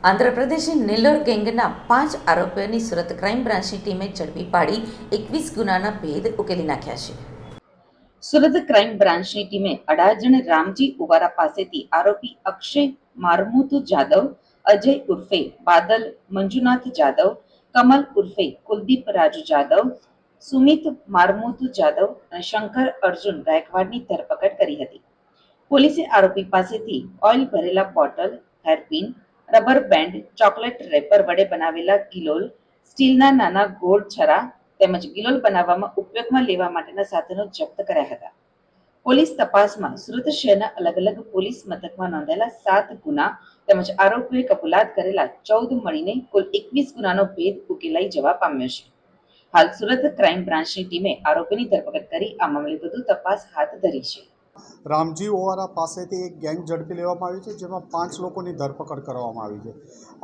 આંધ્રપ્રદેશની નેલ્લોર ગેંગના 5 આરોપીઓની સુરત ક્રાઇમ બ્રાન્ચની ટીમે ઝડપી પાડી 21 ગુનાના ભેદ ઉકેલી નાખ્યા છે. સુરત ક્રાઇમ બ્રાન્ચની ટીમે અડાજણ રામજી ઉવારા પાસેથી આરોપી અક્ષય મારમુતુ જાદવ, અજય ઉર્ફે બાદલ મંજુનાથ જાદવ, કમલ ઉર્ફે કુલદીપ રાજુ જાદવ, સુમિત મારમુતુ જાદવ અને શંકર અર્જુન ગાયકવાડની ધરપકડ કરી હતી. પોલીસે આરોપી પાસેથી ઓઇલ ભરેલા bottle, હેરપિન, rubber band, chocolate wrapper વડે બનાવેલા ગિલોલ, સ્ટીલના નાના ગોળ છરા તેમજ ગિલોલ બનાવવામાં ઉપયોગમાં લેવા માટેના સાધનો જપ્ત કર્યા હતા. પોલીસ તપાસમાં સુરત શહેરના અલગ અલગ પોલીસ મથકમાં નોંધાયેલા 7 ગુના તેમજ આરોપીઓએ કબૂલાત કરેલા 14 મળીને કુલ 21 ગુનાનો ભેદ ઉકેલાઈ જવા પામ્યો છે. હાલ સુરત ક્રાઇમ બ્રાન્ચની ટીમે આરોપીની ધરપકડ કરી આ મામલે વધુ તપાસ હાથ ધરી છે. રામજી ઓવારા પાસેથી એક ગેંગ ઝડપી લેવામાં આવી છે, જેમાં 5 લોકોની ધરપકડ કરવામાં આવી છે.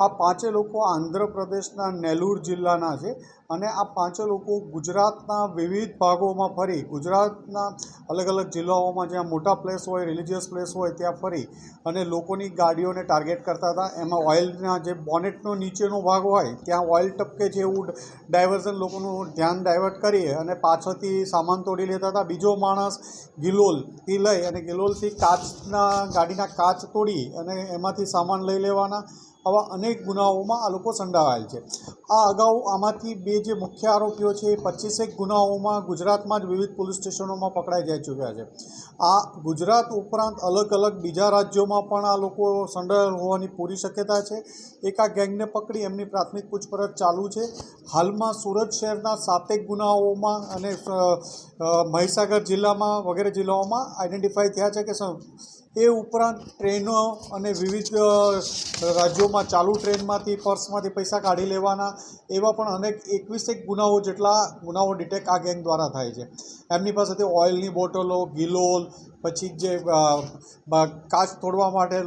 આ 5 લોકો આંધ્રપ્રદેશના નેલ્લોર જિલ્લાના છે અને આ 5 લોકો ગુજરાતના વિવિધ ભાગોમાં ફરી, ગુજરાતના અલગ અલગ જિલ્લાઓમાં જ્યાં મોટા પ્લેસ હોય, રિલિજિયસ પ્લેસ હોય ત્યાં ફરી અને લોકોની ગાડીઓને ટાર્ગેટ કરતા હતા. એમાં ઓઇલના જે બોનેટનો નીચેનો ભાગ હોય ત્યાં ઓઇલ ટપકે છે એવું ડાયવર્ઝન, લોકોનું ધ્યાન ડાયવર્ટ કરી અને પાછળથી સામાન તોડી લેતા હતા. બીજો માણસ ગિલોલથી લઈ અને ગિલોલથી ગાડીના કાચ તોડી અને એમાંથી સામાન લઈ લેવાના. આવા અનેક ગુનાઓમાં આ લોકો સંડોવાયેલ છે. આ અગાઉ આમાંથી 2 જે મુખ્ય આરોપીઓ છે એ 25 ગુનાઓમાં ગુજરાતમાં જ વિવિધ પોલીસ સ્ટેશનોમાં પકડાઈ જઈ ચૂક્યા છે. આ ગુજરાત ઉપરાંત અલગ અલગ બીજા રાજ્યોમાં પણ આ લોકો સંડોવાયેલ હોવાની પૂરી શક્યતા છે. એક આ ગેંગને પકડી એમની પ્રાથમિક પૂછપરછ ચાલુ છે. હાલમાં સુરત શહેરના 7 ગુનાઓમાં અને મહીસાગર જિલ્લામાં વગેરે જિલ્લાઓમાં આઈડેન્ટિફાઈ થયા છે કે એ ઉપરાંત ટ્રેનો અને વિવિધ રાજ્યોમાં ચાલુ ટ્રેનમાંથી પર્સમાંથી પૈસા કાઢી લેવાના એવા પણ અનેક 21 ગુનાઓ જેટલા ગુનાઓ ડિટેક્ટ આ ગેંગ દ્વારા થાય છે. એમની પાસેથી ઓઇલની બોટલો, ગિલોલ, પછી જે કાચ તોડવા માટે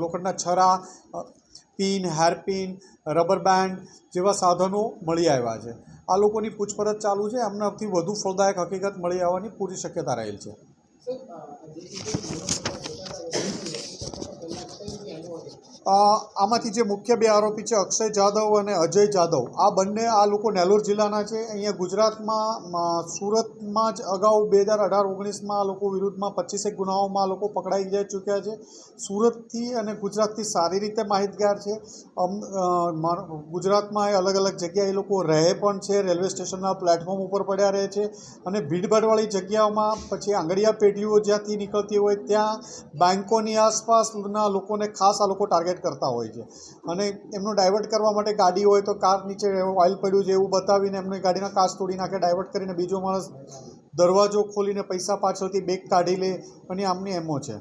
લોખંડના છરા, પિન, હેરપિન, રબર બેન્ડ જેવા સાધનો મળી આવ્યા છે. આ લોકોની પૂછપરછ ચાલુ છે. એમનાથી વધુ ફળદાયક હકીકત મળી આવવાની પૂરી શક્યતા રહેલ છે. આમાંથી જે મુખ્ય 2 આરોપી છે અક્ષય જાદવ અને અજય જાદવ, આ બંને આ લોકો નેલ્લોર જિલ્લાના છે. અહીંયા ગુજરાતમાં સુરતમાં જ અગાઉ 2018-19માં આ લોકો વિરુદ્ધમાં 25 ગુનાઓમાં આ લોકો પકડાઈ જઈ ચૂક્યા છે. સુરતથી અને ગુજરાતથી સારી રીતે માહિતગાર છે. ગુજરાતમાં અલગ અલગ જગ્યાએ એ લોકો રહે પણ છે, રેલવે સ્ટેશનના પ્લેટફોર્મ ઉપર પડ્યા રહે છે અને ભીડભાડવાળી જગ્યાઓમાં, પછી આંગળીયા પેઢીઓ જ્યાંથી નીકળતી હોય ત્યાં, બેન્કોની આસપાસના લોકોને ખાસ આ લોકો ટાર્ગેટ કરતા હોય છે અને એમનું ડાયવર્ટ કરવા માટે ગાડી હોય તો કાર નીચે ઓઇલ પડ્યું છે એવું બતાવીને એમની ગાડીના કાચ તોડી નાખે, ડાયવર્ટ કરીને બીજો માણસ દરવાજો ખોલીને પૈસા પાછળથી બેગ કાઢી લે અને આમની એમો છે.